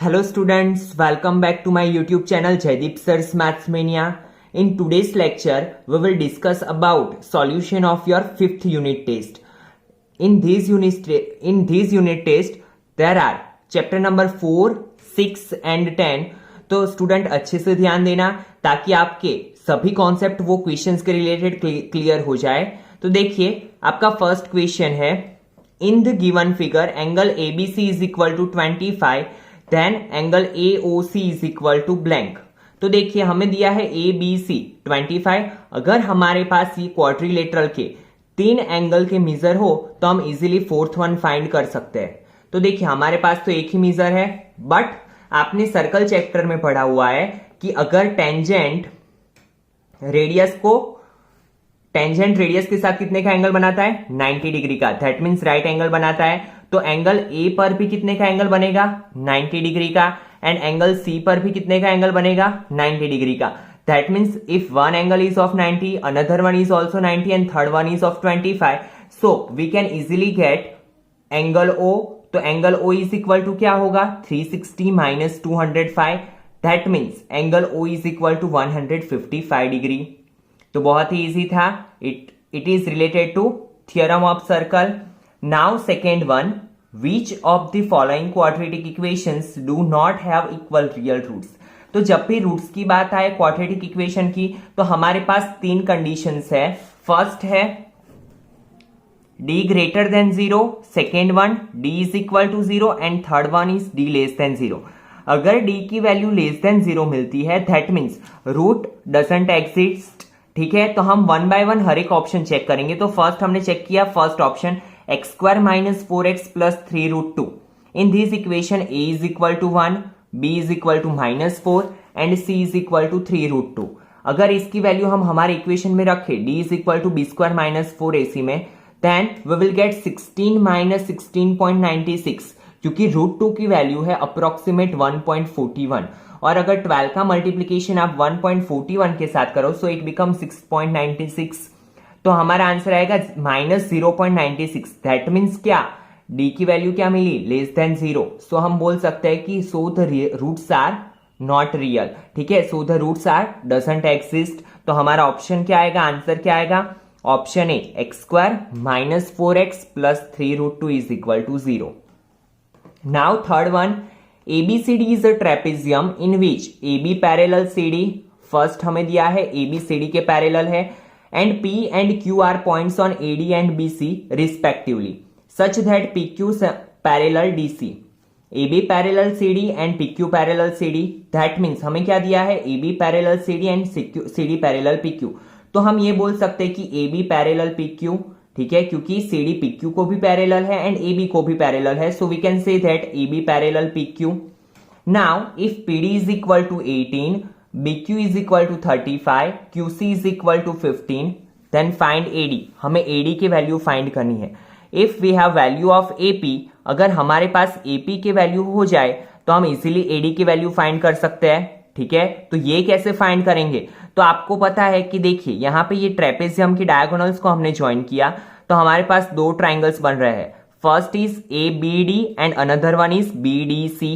Hello students, welcome back to my YouTube channel Jaideep Sir's Maths Mania. In today's lecture, we will discuss about solution of your 5th unit test. In this unit test, there are chapter number 4, 6 and 10. तो student अच्छे से ध्यान देना ताकि आपके सभी concept वो questions के रिलेटेड क्लियर हो जाए। तो देखिए आपका फर्स्ट क्वेश्चन है, in the given figure angle ABC is equal to 25 then angle AOC is equal to blank. तो देखिए हमें दिया है ए बी सी 25। अगर हमारे पास ये क्वाड्रिलेटरल के 3 एंगल के मेजर हो तो हम इजीली फोर्थ वन फाइंड कर सकते हैं। तो देखिए हमारे पास तो एक ही मेजर है, बट आपने सर्कल चैप्टर में पढ़ा हुआ है कि अगर टेंजेंट रेडियस के साथ कितने का एंगल बनाता है, 90 डिग्री का, दैट मीन्स राइट एंगल बनाता है। तो एंगल ए पर भी कितने का एंगल बनेगा, 90 डिग्री का, एंड एंगल सी पर भी कितने का एंगल बनेगा, 90 डिग्री का। That means if one angle is of 90, another one is also 90 and third one is of 25, so we can easily get angle O. तो angle O is equal to क्या होगा, 360 minus 205, that means angle O is equal to 155 degree. तो बहुत ही easy था, it is related to theorem of circle. Now second one, which of the following quadratic equations do not have equal real roots. तो जब भी roots की बात आए क्वाड्रेटिक इक्वेशन की, तो हमारे पास 3 कंडीशंस है। फर्स्ट है d greater than 0, second one d is equal to 0 and third one is d less than 0। अगर d की वैल्यू लेस देन 0 मिलती है that means root doesn't exist. ठीक है, तो हम वन बाय वन हर एक ऑप्शन चेक करेंगे। तो फर्स्ट हमने चेक किया first option, x square minus 4x plus 3 root 2। In this equation a is equal to 1, b is equal to minus 4 and c is equal to 3 root 2। अगर इसकी value हम हमारे equation में रखें d is equal to b square minus 4ac में, then we will get 16 minus 16.96, क्योंकि root 2 की value है अप्रोक्सीमेट 1.41, और अगर 12 का मल्टीप्लीकेशन आप 1.41 के साथ करो सो इट बिकम 6.96। तो हमारा आंसर आएगा माइनस 0.96। दैट मीन्स क्या, d की वैल्यू क्या मिली, लेस देन 0। सो हम बोल सकते हैं कि so the roots are not real. ठीक है, so the roots are doesn't exist. तो हमारा ऑप्शन क्या आएगा, आंसर क्या आएगा, option A, x square minus 4x plus 3 root 2 is equal to 0। Now third one, ABCD is a trapezium in which AB parallel CD, first हमें दिया है ABCD के पैरेलल है, and P and Q are points on AD and BC respectively, such that PQ parallel DC, AB parallel CD and PQ parallel CD। that means हमें क्या दिया है, AB parallel CD and CD parallel PQ। तो हम ये बोल सकते हैं कि AB parallel PQ, ठीक है, क्योंकि CD PQ को भी पैरेलल है एंड AB को भी पैरेलल है, so we can say that AB parallel PQ। Now if PD is equal to 18, BQ is equal to 35, QC is equal to 15, then find AD। हमें AD की value find करनी है। If we have value of AP, अगर हमारे पास AP की value हो जाए तो हम इजीली AD की वैल्यू फाइंड कर सकते हैं। ठीक है, तो ये कैसे फाइंड करेंगे, तो आपको पता है कि देखिए यहां पे ये ट्रेपेजियम की डायगोनल्स को हमने ज्वाइन किया तो हमारे पास 2 ट्राइंगल्स बन रहे हैं। First is ABD and another one is BDC।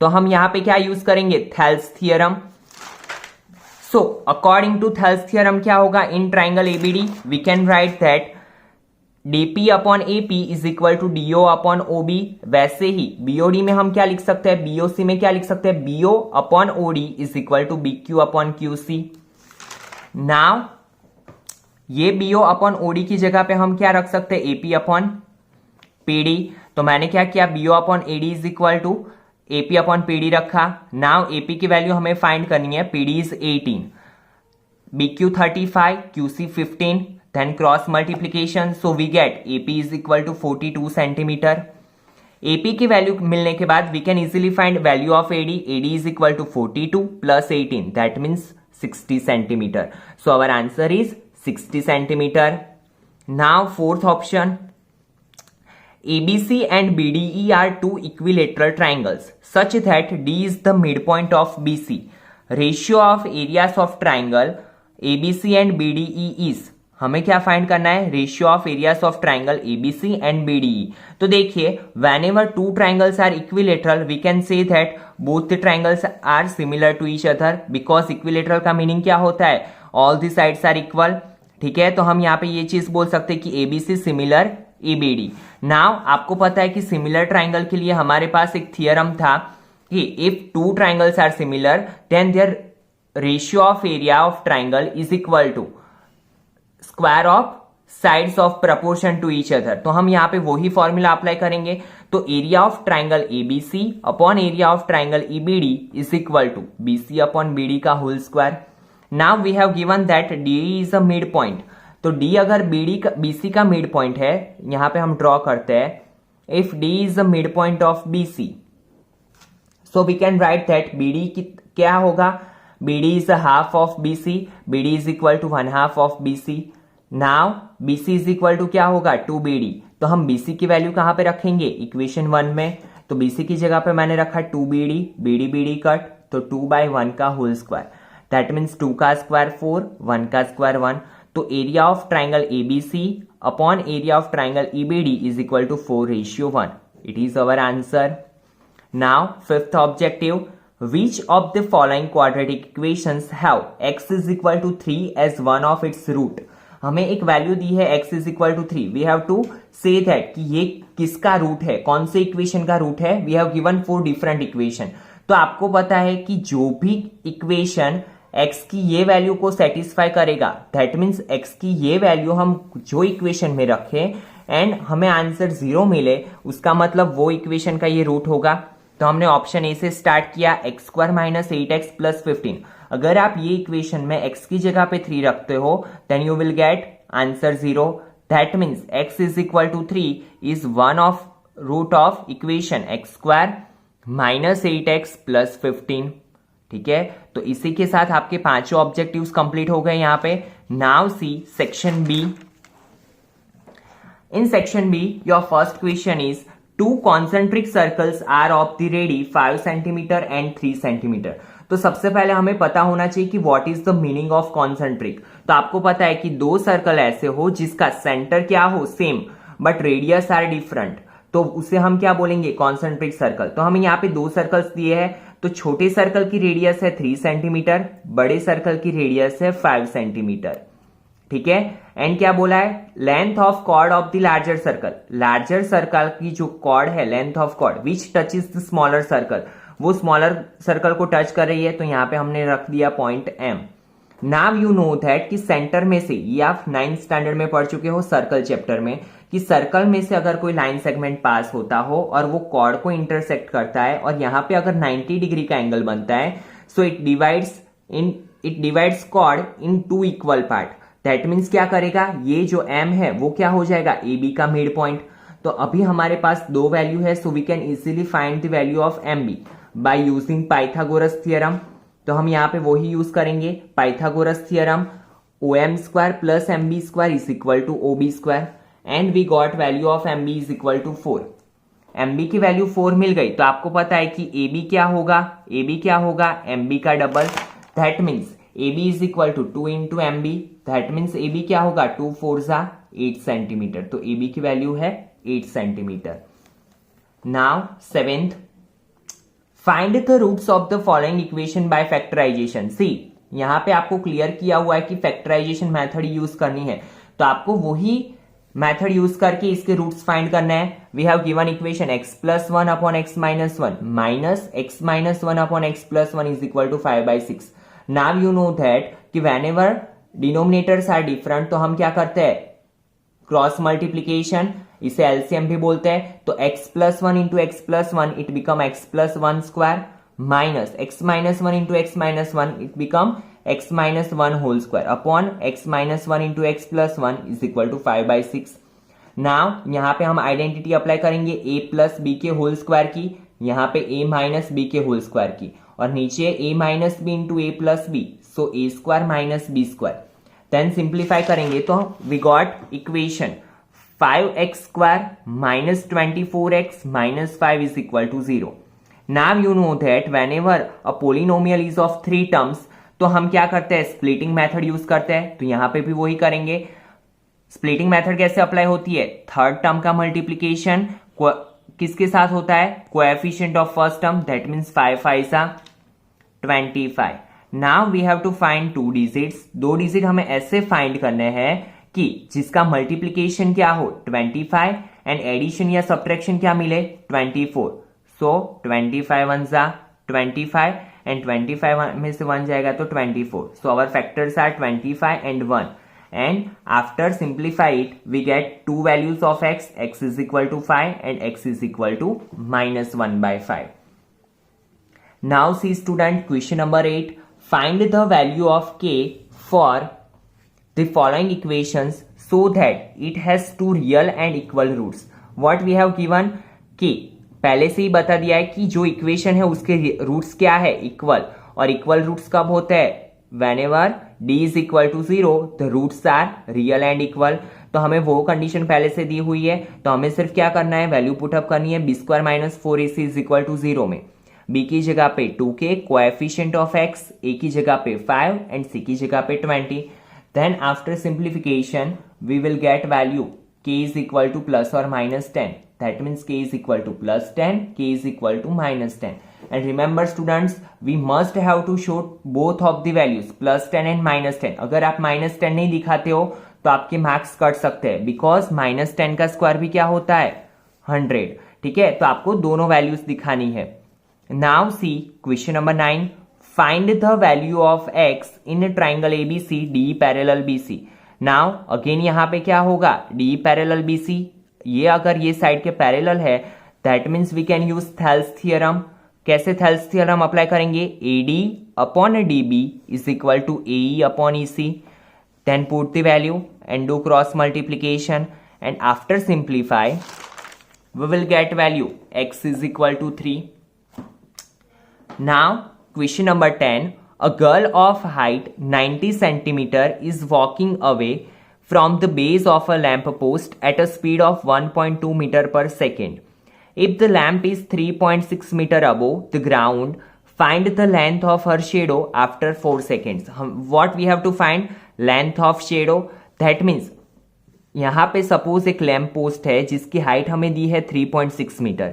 तो हम यहां पे क्या यूज करेंगे, Thales theorem. So according to Thales theorem क्या होगा, in triangle ABD we can write that DP upon AP is equal to DO upon OB। वैसे ही BOD में हम क्या लिख सकते हैं, BOC में क्या लिख सकते हैं, BO upon OD is equal to BQ upon QC। Now ये BO अपॉन OD की जगह पे हम क्या रख सकते हैं, AP अपॉन PD। तो मैंने क्या किया, BO upon AD is equal to AP upon PD रखा। नाउ AP की वैल्यू हमें फाइंड करनी है, PD is 18, BQ 35, QC 15, then cross multiplication, so we get AP is equal to 42 centimeter। AP की वैल्यू मिलने के बाद we can easily find value of AD। AD is equal to 42 plus 18, that means 60 centimeter। So our answer is 60 centimeter। Now fourth option, ABC and BDE are two equilateral triangles such that D is the midpoint of BC। Ratio of areas of triangle ABC and BDE is हमें क्या find करना है, ratio of areas of triangle ABC and BDE. तो देखिए whenever two triangles are equilateral we can say that both the triangles are similar to each other, because equilateral का meaning क्या होता है, all the sides are equal. ठीक है, तो हम यहाँ पे ये चीज बोल सकते हैं कि एबीसी सिमिलर ईबीडी। नाउ आपको पता है कि सिमिलर ट्राइंगल के लिए हमारे पास एक थियरम था कि if two triangles are similar then their ratio of area of triangle is equal to square of sides of proportion to each other. तो हम यहाँ पे वही फॉर्मूला अप्लाई करेंगे। तो area of triangle ABC upon area of triangle EBD is equal to BC upon BD का whole square. Now we have given that D is a mid point. तो D अगर बीसी का mid point है, यहां पे हम draw करते हैं, if D is the mid point of BC so we can write that BD क्या होगा, BD is a half of BC, BD is equal to 1/2 of BC. Now BC is equal to क्या होगा 2BD। तो हम BC की value कहां पे रखेंगे, इक्वेशन 1 में। तो BC की जगह पे मैंने रखा 2BD, BD BD कट, तो 2/1 का होल स्क्वायर, दैट मीन्स 2 का स्क्वायर 4, 1 का स्क्वायर 1। तो एरिया ऑफ ट्राइंगल ABC अपॉन area of triangle EBD is equal to 4:1। It is our answer. Now fifth objective, which of the following quadratic equations have x is equal to 3 as one of its root। हमें एक value दी है x is equal to 3, we have to say that कि ये किसका root है, कौन से equation का रूट है। we have given 4 different equation। तो आपको पता है कि जो भी इक्वेशन x की ये वैल्यू को सेटिस्फाई करेगा, दैट मीन्स x की ये वैल्यू हम जो इक्वेशन में रखें एंड हमें आंसर 0 मिले, उसका मतलब वो इक्वेशन का ये रूट होगा। तो हमने ऑप्शन ए से स्टार्ट किया, x² - 8x + 15। अगर आप ये इक्वेशन में x की जगह पे 3 रखते हो then you will get answer 0। That means x is equal to 3 is one of root of equation x² - 8x + 15। ठीक है, तो इसी के साथ आपके पांचों ऑब्जेक्टिव्स कंप्लीट हो गए यहाँ पे। Now C section B. In section B your first question is two concentric circles are of the radii 5 cm and 3 cm। तो सबसे पहले हमें पता होना चाहिए कि what is the meaning of concentric। तो आपको पता है कि दो सर्कल ऐसे हो जिसका सेंटर क्या हो same but radius are different, तो उसे हम क्या बोलेंगे, कॉन्सेंट्रिक सर्कल। तो हमें यहाँ पे दो सर्कल्स दिए हैं। तो छोटे सर्कल की रेडियस है 3 सेंटीमीटर, बड़े सर्कल की रेडियस है 5 सेंटीमीटर। ठीक है, एंड क्या बोला है, length of chord of the larger circle. Larger circle की जो कॉर्ड है, length of chord which touches the smaller circle, वो स्मॉलर सर्कल को टच कर रही है। तो यहां पे हमने रख दिया point M। Now you know that कि सेंटर में से, ये आप 9th स्टैंडर्ड में पढ़ चुके हो सर्कल चैप्टर में, कि सर्कल में से अगर कोई लाइन सेगमेंट पास होता हो और वो कॉर्ड को इंटरसेक्ट करता है और यहां पे अगर 90 डिग्री का एंगल बनता है, so it divides chord in 2 equal part. That means क्या करेगा, ये जो M है वो क्या हो जाएगा, AB का मिड पॉइंट। तो अभी हमारे पास दो वैल्यू है, so we can easily find the value of MB by using Pythagoras theorem. तो हम यहाँ पे वही यूज करेंगे, Pythagoras theorem, OM² + MB² is equal to OB² and we got value of MB is equal to 4। MB की value 4 मिल गई। तो आपको पता है कि AB क्या होगा, AB क्या होगा, MB का डबल। That means AB is equal to 2 × MB। That means AB क्या होगा, 2 × 4 = 8 सेंटीमीटर। तो AB की वैल्यू है 8 centimetre. Now 7th, find the roots of the following equation by factorisation. See यहां पे आपको क्लियर किया हुआ है कि फैक्टराइजेशन मेथड यूज करनी है, तो आपको वही मेथड यूज करके इसके रूट्स फाइंड करना है। We have given equation x + 1 / x - 1 - x - 1 / x + 1 is equal to 5/6। Now you know that कि व्हेनेवर डिनोमिनेटर्स आर डिफरेंट तो हम क्या करते हैं, क्रॉस मल्टीप्लीकेशन, इसे एलसीएम भी बोलते हैं। तो x + 1 × x + 1 it become x + 1² minus x - 1 × x - 1 it become x - 1 whole square upon x - 1 × x + 1 is equal to 5/6। Now यहां पे हम आइडेंटिटी अप्लाई करेंगे a + b के होल स्क्वायर की, यहां पे a - b के होल स्क्वायर की, और नीचे a - b × a + b, so a² - b²। Then simplify करेंगे तो we got equation 5x² - 24x - 5 is equal to 0। Now you know that whenever a polynomial is of 3 terms तो हम क्या करते हैं, स्प्लिटिंग मेथड यूज करते हैं। तो यहां पे भी वही करेंगे, स्प्लिटिंग मेथड कैसे अप्लाई होती है? थर्ड टर्म का मल्टीप्लीकेशन किसके साथ होता है? Coefficient of first term, that means 5 5 25. Now we have to find 2 digits. 2 digit हमें ऐसे फाइंड करने हैं कि जिसका मल्टीप्लीकेशन क्या हो 25 एंड एडिशन या सब्ट्रैक्शन क्या मिले 24. सो 25 1 जा 25 एंड 25 में से 1 जाएगा तो 24. So our factors are 25 and 1. And after simplify it, we get 2 values of x. X is equal to 5 and x is equal to minus 1 by 5. Now see student, question number 8. Find the value of k for the following equations so that it has 2 real and equal roots. What we have given k. पहले से ही बता दिया है कि जो equation है उसके roots क्या है? इक्वल. और इक्वल रूट्स कब होते हैं? Whenever d is equal to 0, the roots are real and equal. तो हमें वो कंडीशन पहले से दी हुई है, तो हमें सिर्फ क्या करना है? वैल्यू पुटअप करनी है b square minus 4ac is equal to 0 में. b की जगह पे 2k, coefficient of x, a की जगह पे 5 एंड c की जगह पे 20. Then after simplification we will get value k is equal to plus और minus 10. That means k is equal to plus 10, k is equal to minus 10. And remember students, we must have to show both of the values plus 10 and minus 10. अगर आप minus 10 नहीं दिखाते हो तो आपके marks cut सकते हैं, because minus 10 का स्क्वायर भी क्या होता है? 100. ठीक है, तो आपको दोनों वैल्यूज दिखानी है. Now see question number 9. Find the value of x in triangle ABC D parallel BC. Now again यहाँ पे क्या होगा? D parallel BC. ये अगर ये साइड के पैरेलल है, that means we can use Thales theorem. कैसे थेल्स थ्योरम अप्लाई करेंगे? AD upon DB is equal to AE upon EC. Then put the value and do cross multiplication and after simplify we will get value x is equal to 3. Now question number 10. A girl of height 90 centimetre is walking away from the base of a lamp post at a speed of 1.2 metre per second. If the lamp is 3.6 meter above the ground, find the length of her shadow after 4 seconds. What we have to find? Length of shadow. That means यहाँ पे suppose एक lamp post है जिसकी height हमें दी है 3.6 metre.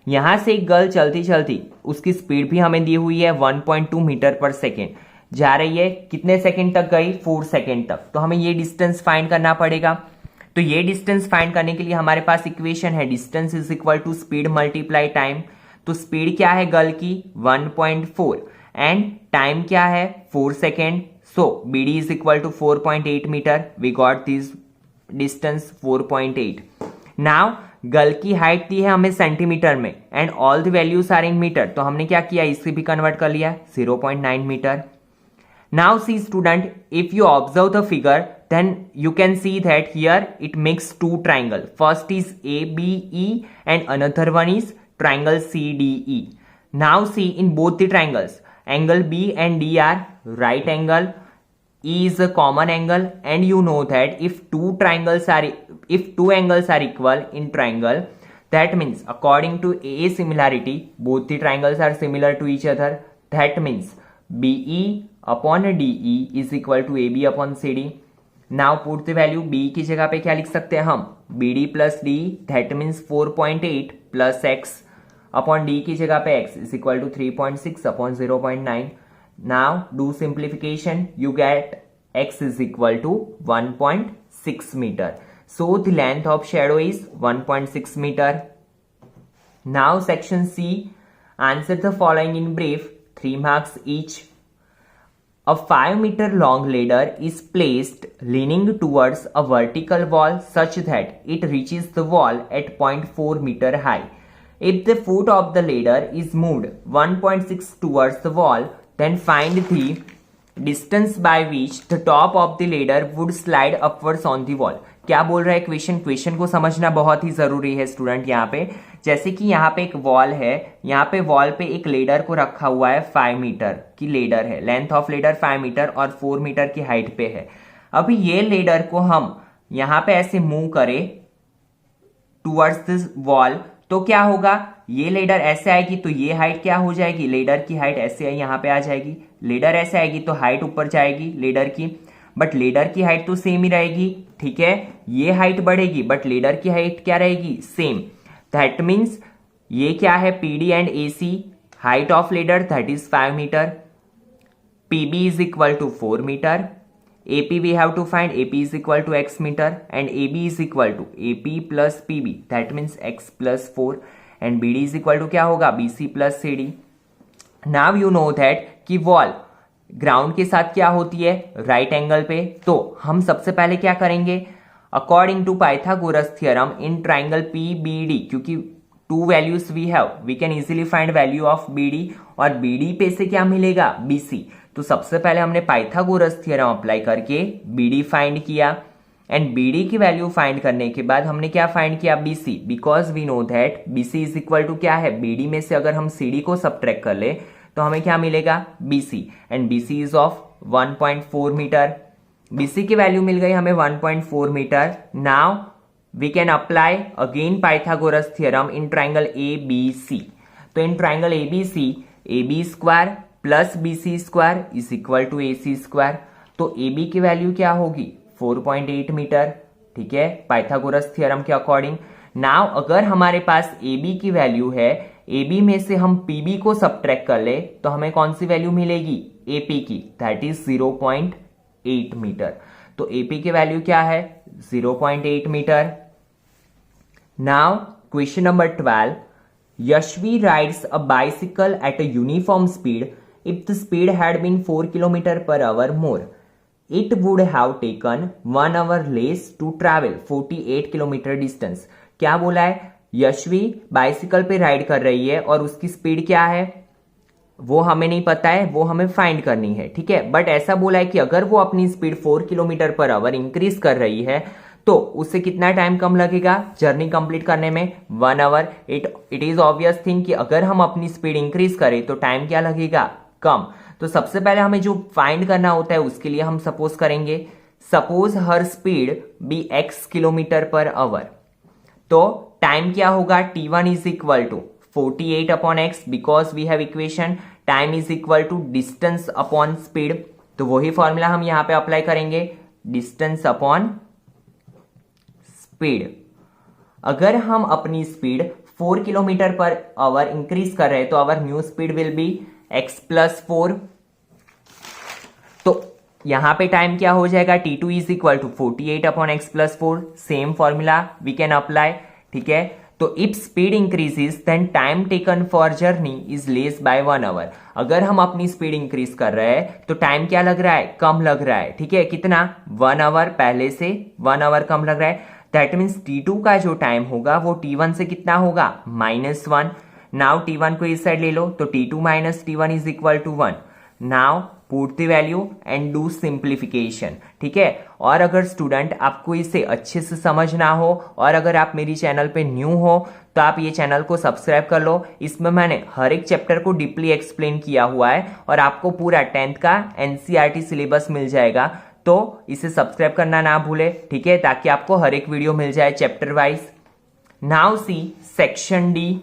यहाँ से एक गर्ल चलती चलती, उसकी स्पीड भी हमें दी हुई है 1.2 मीटर पर सेकेंड. जा रही है, कितने सेकेंड तक गई? 4 सेकेंड तक. तो हमें ये डिस्टेंस फाइंड करना पड़ेगा. तो ये डिस्टेंस फाइंड करने के लिए हमारे पास इक्वेशन है distance is equal to speed multiply time. तो स्पीड क्या है गर्ल की? 1.4 एंड टाइम क्या है? 4 second. So BD is equal to 4.8 metre. We got this distance 4.8. Now girl की हाइट दी है हमें सेंटीमीटर में and all the values are in metre. तो हमने क्या किया? इसे भी कन्वर्ट कर लिया 0.9 metre. Now see student, if you observe the figure, then you can see that here it makes 2 triangle. First is ABE and another one is triangle CDE. Now see in both the triangles, angle B and D are right angle. E is a common angle, and you know that if two angles are equal in triangle, that means according to A similarity, both the triangles are similar to each other. That means BE upon DE is equal to AB upon CD. Now put the value. B की जगह पे क्या लिख सकते हैं हम? BD plus D, that means 4.8 plus x upon D की जगह पे x is equal to 3.6 upon 0.9. Now do simplification, you get x is equal to 1.6 metre. So the length of shadow is 1.6 metre. Now section C. Answer the following in brief. 3 marks each. A 5 meter long ladder is placed leaning towards a vertical wall such that it reaches the wall at 0.4 meter high. If the foot of the ladder is moved 1.6 towards the wall, then find the distance by which the top of the ladder would slide upwards on the wall. क्या बोल रहा है question को समझना बहुत ही जरूरी है student. यहाँ पे जैसे कि यहाँ पे एक वॉल है, यहाँ पे वॉल पे एक लेडर को रखा हुआ है. 5 मीटर की लेडर है, लेंथ ऑफ लेडर 5 मीटर और 4 मीटर की हाइट पे है. अभी ये लेडर को हम यहाँ पे ऐसे मूव करें टुवर्ड्स दिस वॉल, तो क्या होगा? ये लेडर ऐसे आएगी तो ये हाइट क्या हो जाएगी? लेडर की हाइट ऐसे यहाँ पे आ जाएगी. लेडर ऐसे आएगी तो हाइट ऊपर जाएगी लेडर की. बट लेडर की हाइट तो सेम ही रहेगी, ठीक है। ये हाइट बढ़ेगी बट लेडर की हाइट क्या रहेगी, सेम। दैट मीन्स ये क्या है, PD and AC, height of ladder that is 5 metre, PB is equal to 4 metre, AP we have to find AP is equal to x meter and AB is equal to AP plus PB that means x plus 4 and BD is equal to क्या होगा, BC plus CD। Now you know that कि wall ground के साथ क्या होती है, right angle पे। तो हम सबसे पहले क्या करेंगे, according to Pythagoras theorem in triangle PBD, क्योंकि two values we have, we can easily find value of BD और BD पे से क्या मिलेगा, BC। तो सबसे पहले हमने पाइथागोरस थ्योरम अप्लाई करके BD फाइंड किया एंड BD की वैल्यू फाइंड करने के बाद हमने क्या फाइंड किया, BC, because we know that BC is equal to क्या है, BD में से अगर हम CD को सबट्रैक्ट कर ले तो हमें क्या मिलेगा, BC and BC is of 1.4 metre. BC की वैल्यू मिल गई हमें 1.4 metre. Now we can apply again Pythagoras theorem in triangle ABC। तो in triangle ABC AB square plus BC square is equal to AC square. तो AB की value क्या होगी, 4.8 metre, ठीक है, पाइथागोरस थ्योरम के अकॉर्डिंग। नाउ अगर हमारे पास AB की वैल्यू है, AB में से हम PB को सबट्रैक्ट कर ले तो हमें कौन सी वैल्यू मिलेगी, AP की, दैट इज 0.8 मीटर। तो AP की वैल्यू क्या है, 0.8 metre. Now question number 12, Yashvi rides a bicycle at a uniform speed. If the speed had been 4 km per hour more, it would have taken 1 hour less to travel 48 km distance. क्या बोला है, Yashvi bicycle पे ride कर रही है और उसकी speed क्या है वो हमें नहीं पता है, वो हमें फाइंड करनी है, ठीक है। बट ऐसा बोला है कि अगर वो अपनी speed 4 kilometre per hour increase कर रही है तो उससे कितना टाइम कम लगेगा जर्नी कंप्लीट करने में, 1 hour. It is obvious thing कि अगर हम अपनी स्पीड इंक्रीज करें तो टाइम क्या लगेगा, कम। तो सबसे पहले हमें जो फाइंड करना होता है उसके लिए हम सपोज करेंगे, suppose her speed be x kilometre per hour, तो टाइम क्या होगा, t1 is equal to 48 upon x, because we have equation time is equal to distance upon speed. तो वही फॉर्मूला हम यहां पे अप्लाई करेंगे, डिस्टेंस अपॉन स्पीड। अगर हम अपनी speed 4 kilometre per hour increase कर रहे हैं तो our new speed will be x plus 4। तो यहां पे टाइम क्या हो जाएगा, t2 is equal to 48 upon x plus 4। Same formula we can apply, ठीक है। तो if speed increases then time taken for journey is less by 1 hour. अगर हम अपनी स्पीड इंक्रीज कर रहे हैं तो टाइम क्या लग रहा है, कम लग रहा है, ठीक है। कितना, 1 आवर, पहले से 1 आवर कम लग रहा है। दैट मीन्स t2 का जो टाइम होगा वो t1 से कितना होगा, -1। नाउ t1 को इस साइड ले लो तो t2 minus t1 is equal to 1। Now put the value and do simplification, ठीक है। और अगर स्टूडेंट आपको इसे अच्छे से समझ ना हो और अगर आप मेरी चैनल पे न्यू हो तो आप ये चैनल को सब्सक्राइब कर लो। इसमें मैंने हर एक चैप्टर को डीपली एक्सप्लेन किया हुआ है और आपको पूरा 10th का NCERT सिलेबस मिल जाएगा। तो इसे सब्सक्राइब करना ना भूले, ठीक है, ताकि आपको हर एक वीडियो मिल जाए chapter wise. Now C section D,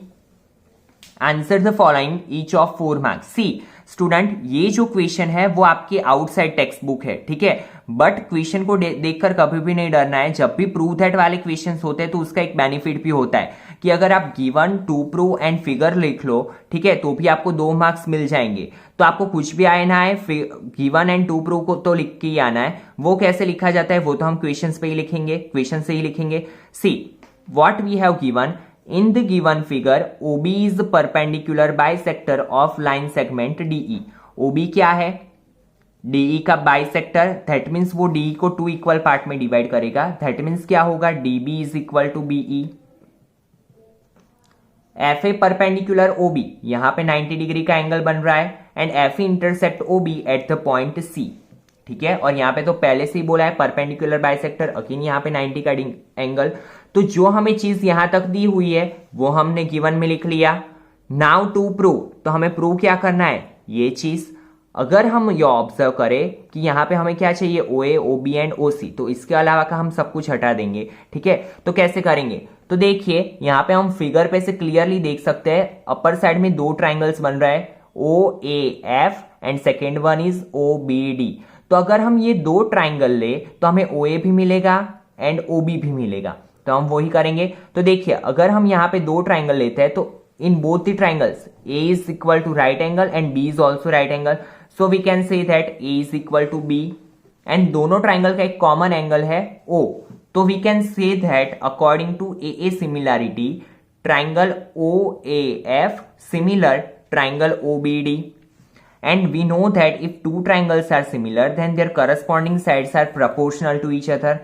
answer the following each of 4 marks. See student, ये जो क्वेश्चन है वो आपके आउटसाइड टेक्स्ट बुक है, ठीक है, बट क्वेश्चन को देखकर कभी भी नहीं डरना है। जब भी प्रूव दैट वाले क्वेश्चंस होते हैं तो उसका एक बेनिफिट भी होता है कि अगर आप given, to prove and figure लिख लो, ठीक है, तो भी आपको 2 मार्क्स मिल जाएंगे। तो आपको कुछ भी आए ना आए, गिवन एंड टू प्रूव को तो लिख के ही आना है। वो कैसे लिखा जाता है वो तो हम क्वेश्चन पे ही लिखेंगे, क्वेश्चन से ही लिखेंगे। See what we have given in the given figure, OB is perpendicular bisector of line segment DE। OB क्या है, DE का बाइसेक्टर, दैट मीन्स वो DE को 2 इक्वल पार्ट में डिवाइड करेगा। दैट मीन्स क्या होगा, DB is equal to BE। FA perpendicular OB, यहां पे 90 डिग्री का एंगल बन रहा है and FA intersect OB at the point C, ठीक है। और यहां पे तो पहले से ही बोला है परपेंडिकुलर बाइसेक्टर, अगेन यहां पे 90 का एंगल। तो जो हमें चीज यहां तक दी हुई है वो हमने गिवन में लिख लिया। नाउ टू प्रूव, तो हमें प्रूव क्या करना है, ये चीज। अगर हम ये ऑब्जर्व करें कि यहां पे हमें क्या चाहिए, OA, OB एंड OC, तो इसके अलावा का हम सब कुछ हटा देंगे, ठीक है। तो कैसे करेंगे, तो देखिए यहां पे हम फिगर पे से क्लियरली देख सकते हैं अपर साइड में 2 ट्राइंगल्स बन रहा है, OAF and second one is OBD। तो अगर हम ये दो ट्राइंगल ले तो हमें OA भी मिलेगा एंड OB भी मिलेगा, तो हम वही करेंगे। तो देखिए अगर हम यहाँ पे दो ट्राइंगल लेते हैं तो in both the triangles A is equal to right angle and B is also right angle, so we can say that A is equal to B and दोनों ट्राइंगल का एक कॉमन एंगल है O, तो we can say that according to AA similarity triangle OAF similar triangle OBD, and we know that if two triangles are similar then their corresponding sides are proportional to each other.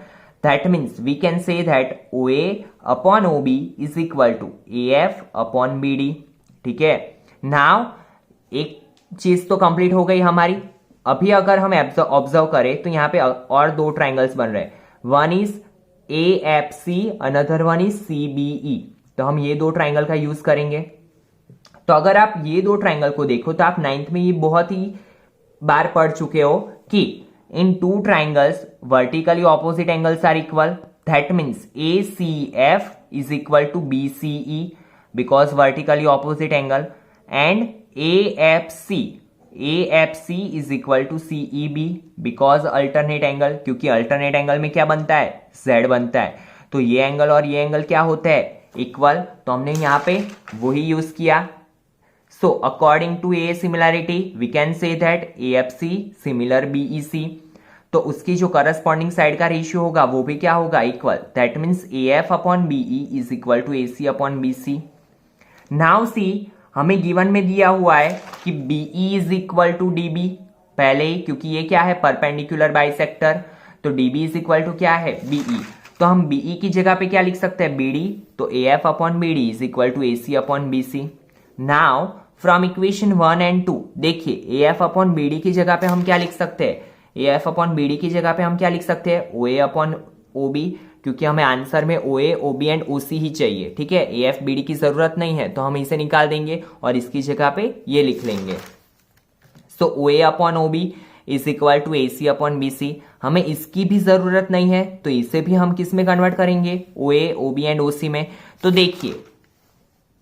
That means we can say that OA upon OB is equal to AF upon BD. ठीक है, now एक चीज तो complete हो गई हमारी। अभी अगर हम ऑब्जर्व करें तो यहाँ पे और दो ट्राइंगल्स बन रहे हैं, one is AFC, another one is CBE, तो हम ये दो ट्राइंगल का यूज करेंगे। तो अगर आप ये दो ट्राइंगल को देखो तो आप 9th में ये बहुत ही बार पढ़ चुके हो कि in two triangles vertically opposite angles are equal, that means ACF is equal to BCE because vertically opposite angle, and AFC is equal to CEB because alternate angle, क्योंकि अल्टरनेट एंगल में क्या बनता है, Z बनता है। तो ये angle और ये एंगल क्या होता है, इक्वल, तो हमने यहाँ पे वही यूज किया। So according to A similarity we can say that AFC similar BEC, तो उसकी जो करस्पॉन्डिंग साइड का रेशियो होगा वो भी क्या होगा, equal, that means AF upon BE is equal to AC upon BC। Now see हमें गिवन में दिया हुआ है कि BE is equal to DB पहले ही, क्योंकि ये क्या है परपेंडिकुलर बाइसेक्टर, तो DB इज इक्वल टू क्या है BE, तो हम BE की जगह पे क्या लिख सकते हैं BD, तो AF upon BD is equal to AC upon BC। Now from equation 1 and 2 देखिए AF अपॉन BD की जगह पे हम क्या लिख सकते हैं, AF अपॉन BD की जगह पे हम क्या लिख सकते हैं, OA अपॉन OB, क्योंकि हमें आंसर में OA, OB एंड OC ही चाहिए। ठीक है, AF BD की जरूरत नहीं है तो हम इसे निकाल देंगे और इसकी जगह पे ये लिख लेंगे। So OA upon OB is equal to AC upon BC, हमें इसकी भी जरूरत नहीं है तो इसे भी हम किस में कन्वर्ट करेंगे, OA, OB एंड OC में। तो देखिए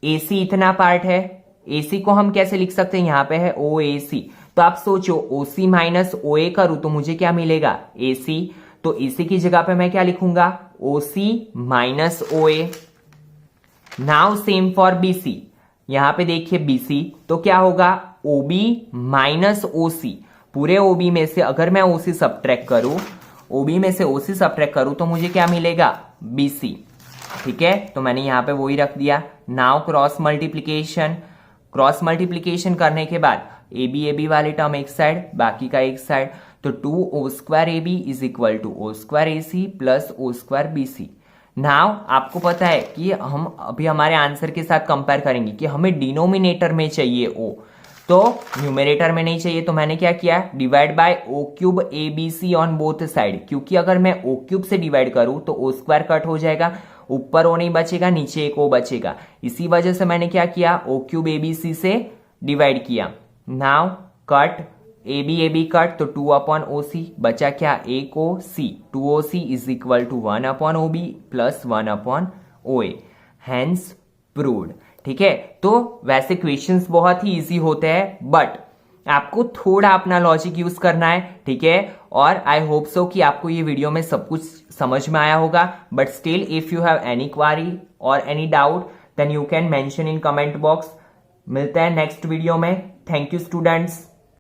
AC इतना पार्ट है, AC को हम कैसे लिख सकते हैं, यहाँ पे है OAC, तो आप सोचो OC माइनस OA करूं तो मुझे क्या मिलेगा, AC, तो AC की जगह पे मैं क्या लिखूंगा, OC minus OA। Now same for BC, यहां पे देखिए BC तो क्या होगा, OB माइनस OC, पूरे OB में से अगर मैं OC सब्ट्रैक्ट करूं, OB में से OC सब्ट्रैक्ट करूं तो मुझे क्या मिलेगा, BC। ठीक है, तो मैंने यहां पे वही रख दिया। नाउ क्रॉस मल्टीप्लीकेशन करने के बाद AB वाले टर्म एक साइड, बाकी का एक साइड, तो 2O² AB is equal to O² AC plus O² BC। Now आपको पता है कि हम अभी हमारे आंसर के साथ कंपेयर करेंगे कि हमें डिनोमिनेटर में चाहिए O, तो न्यूमरेटर में नहीं चाहिए, तो मैंने क्या किया, divide by O³ ABC on both side, क्योंकि अगर मैं O³ से डिवाइड करूं तो O² कट हो जाएगा, ऊपर O नहीं बचेगा, नीचे एक O बचेगा, इसी वजह से मैंने क्या किया, O³ ABC से डिवाइड किया। नाउ कट AB कट, तो 2 अपॉन OC बचा क्या, एक OC, 2OC is equal to 1 upon OB plus 1 upon OA, hence proved. ठीक है, तो वैसे क्वेश्चंस बहुत ही इजी होते हैं बट आपको थोड़ा अपना लॉजिक यूज करना है। ठीक है, और आई होप सो कि आपको ये वीडियो में सब कुछ समझ में आया होगा, but still if you have any query और any doubt then you can mention in comment box. मिलते हैं नेक्स्ट वीडियो में। Thank you students.